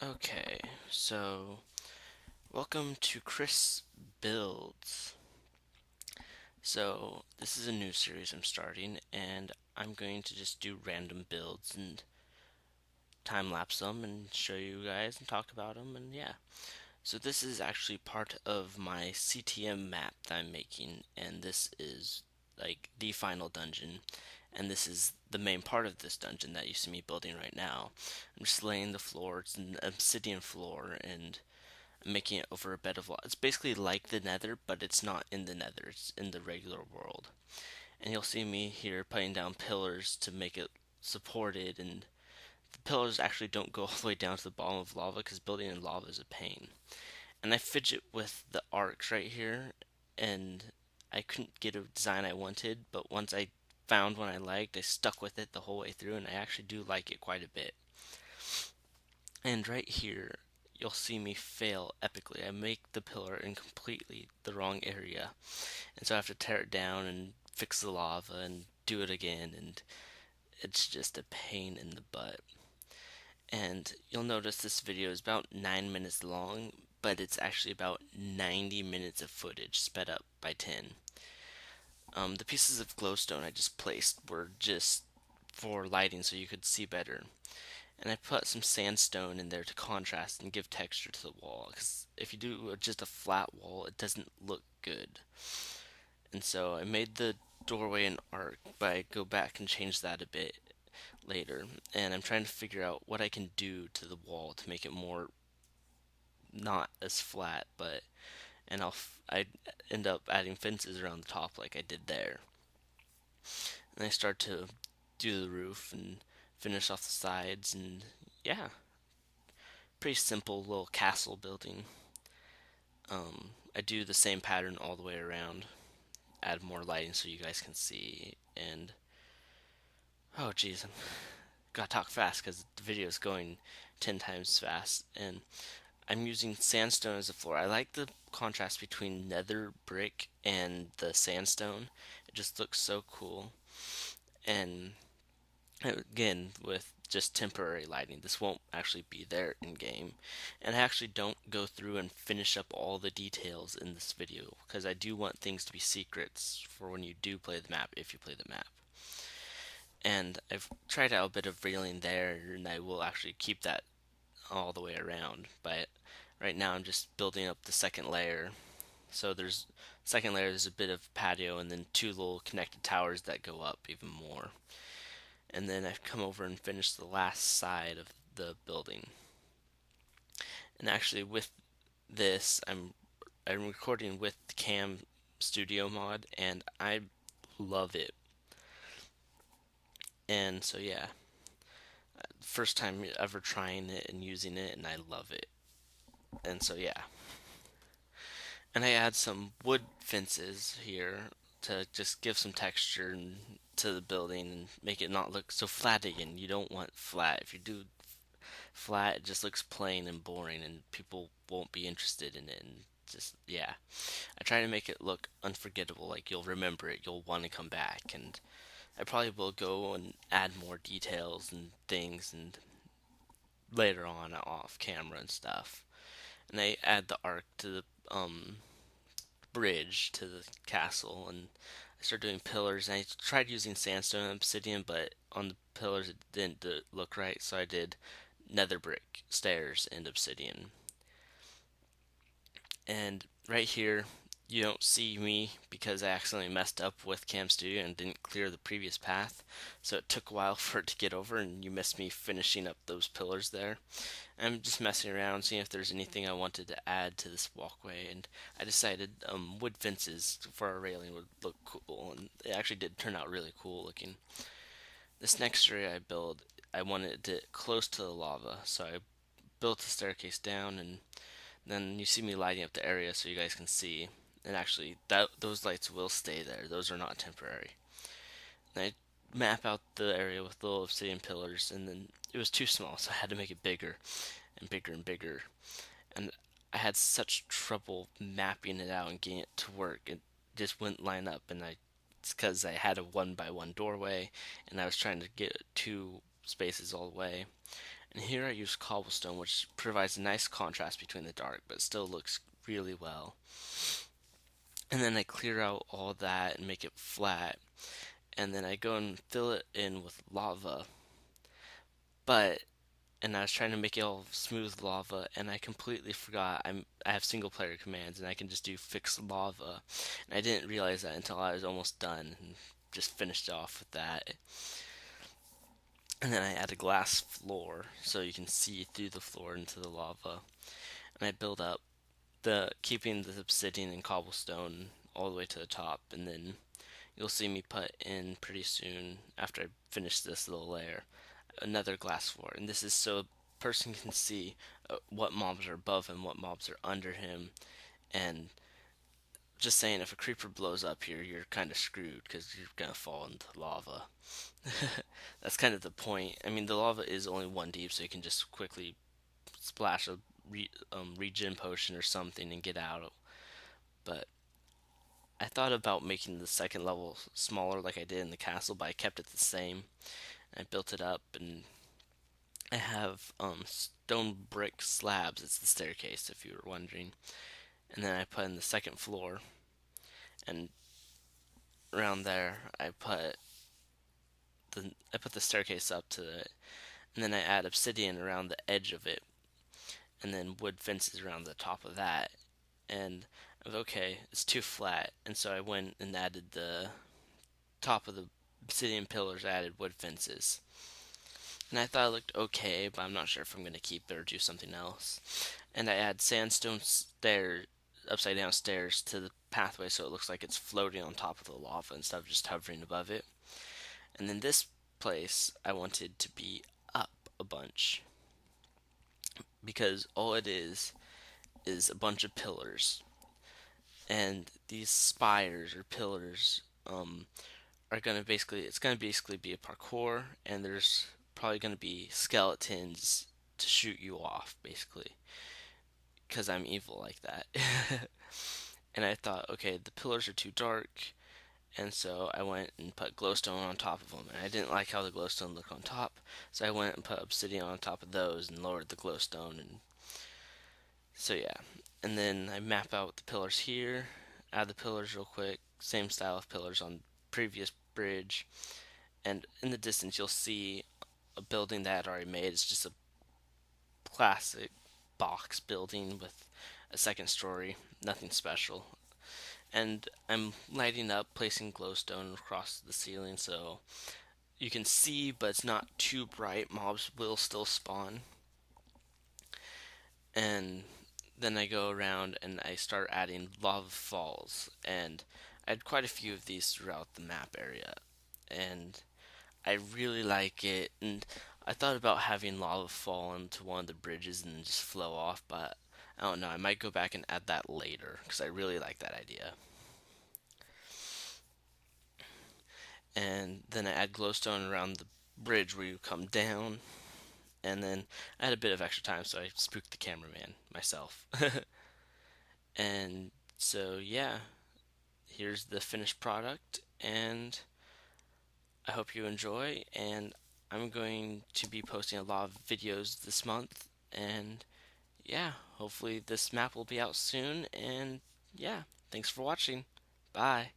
Okay, so welcome to Chris Builds. So, this is a new series I'm starting, and I'm going to just do random builds and time lapse them and show you guys and talk about them, and yeah. So, this is actually part of my CTM map that I'm making, and this is like the final dungeon, and this is the main part of this dungeon that you see me building right now. I'm just laying the floor, it's an obsidian floor, and making it over a bed of lava. It's basically like the nether, but it's not in the nether, it's in the regular world. And you'll see me here putting down pillars to make it supported, and the pillars actually don't go all the way down to the bottom of lava because building in lava is a pain. And I fidget with the arcs right here, and I couldn't get a design I wanted, but once I found one I liked, I stuck with it the whole way through, and I actually do like it quite a bit. And right here, you'll see me fail epically. I make the pillar in completely the wrong area. And so I have to tear it down and fix the lava and do it again. And it's just a pain in the butt. And you'll notice this video is about 9 minutes long, but it's actually about 90 minutes of footage sped up by 10. The pieces of glowstone I just placed were just for lighting so you could see better. And I put some sandstone in there to contrast and give texture to the wall. Because if you do just a flat wall, it doesn't look good. And so I made the doorway an arc, but I go back and change that a bit later. And I'm trying to figure out what I can do to the wall to make it more not as flat, but and I end up adding fences around the top like I did there. And I start to do the roof and finish off the sides, and yeah, pretty simple little castle building. I do the same pattern all the way around, add more lighting so you guys can see, and oh geez, I gotta talk fast because the video is going 10 times fast, and I'm using sandstone as a floor. I like the contrast between nether brick and the sandstone. It just looks so cool, and again with just temporary lighting, this won't actually be there in game. And I actually don't go through and finish up all the details in this video because I do want things to be secrets for when you do play the map, if you play the map. And I've tried out a bit of railing there, and I will actually keep that all the way around, but right now I'm just building up the second layer. So there's second layer, there's a bit of patio and then two little connected towers that go up even more. And then I've come over and finished the last side of the building. And actually, with this, I'm recording with the Cam Studio mod, and I love it. And so yeah, first time ever trying it and using it, and I love it. And so yeah, and I add some wood fences here to just give some texture to the building and make it not look so flat again. You don't want flat. If you do flat, it just looks plain and boring, and people won't be interested in it. And just yeah, I try to make it look unforgettable. Like you'll remember it, you'll want to come back, and I probably will go and add more details and things and later on off camera and stuff. And I add the arc to the bridge to the castle, and I started doing pillars. And I tried using sandstone and obsidian, but on the pillars it didn't look right, so I did nether brick, stairs, and obsidian. And right here, you don't see me because I accidentally messed up with Cam Studio and didn't clear the previous path. So it took a while for it to get over, and you missed me finishing up those pillars there. I'm just messing around, seeing if there's anything I wanted to add to this walkway, and I decided wood fences for our railing would look cool, and it actually did turn out really cool looking. This next area I built, I wanted it close to the lava, so I built the staircase down, and then you see me lighting up the area so you guys can see. And actually, those lights will stay there; those are not temporary. And I map out the area with little obsidian pillars, and then it was too small, so I had to make it bigger and bigger and bigger. And I had such trouble mapping it out and getting it to work. It just wouldn't line up, and it's because I had a one by one doorway, and I was trying to get two spaces all the way. And here I use cobblestone, which provides a nice contrast between the dark, but still looks really well. And then I clear out all that and make it flat. And then I go and fill it in with lava. But and I was trying to make it all smooth lava, and I completely forgot I have single player commands, and I can just do fix lava, and I didn't realize that until I was almost done, and just finished off with that. And then I add a glass floor so you can see through the floor into the lava, and I build up the keeping the obsidian and cobblestone all the way to the top, and then you'll see me put in pretty soon after I finish this little layer another glass floor, and this is so a person can see what mobs are above him, what mobs are under him, and just saying, if a creeper blows up here, you're kind of screwed because you're gonna fall into lava. That's kind of the point. I mean, the lava is only one deep, so you can just quickly splash a regen potion or something and get out. But I thought about making the second level smaller, like I did in the castle, but I kept it the same. I built it up, and I have stone brick slabs. It's the staircase, if you were wondering. And then I put in the second floor, and around there I put the staircase up to it, and then I add obsidian around the edge of it, and then wood fences around the top of that. And I was okay, it's too flat, and so I went and added the top of the obsidian pillars. I added wood fences, and I thought it looked okay, but I'm not sure if I'm gonna keep it or do something else. And I add sandstone stairs, upside down stairs to the pathway so it looks like it's floating on top of the lava instead of just hovering above it. And then this place I wanted to be up a bunch because all it is a bunch of pillars. And these spires or pillars are gonna basically it's gonna basically be a parkour, and there's probably gonna be skeletons to shoot you off basically because I'm evil like that. And I thought, okay, the pillars are too dark, and so I went and put glowstone on top of them. And I didn't like how the glowstone looked on top, so I went and put obsidian on top of those and lowered the glowstone. And so yeah, and then I map out the pillars here, add the pillars real quick, same style of pillars on previous bridge, and in the distance you'll see a building that I had already made. It's just a classic box building with a second story, nothing special. And I'm lighting up, placing glowstone across the ceiling so you can see, but it's not too bright. Mobs will still spawn. And then I go around and I start adding lava falls. And I had quite a few of these throughout the map area. And I really like it. And I thought about having lava fall into one of the bridges and just flow off, but I don't know. I might go back and add that later because I really like that idea. And then I add glowstone around the bridge where you come down. And then I had a bit of extra time, so I spooked the cameraman myself. And so, yeah, here's the finished product, and I hope you enjoy. And I'm going to be posting a lot of videos this month, and yeah, hopefully this map will be out soon. And yeah, thanks for watching. Bye.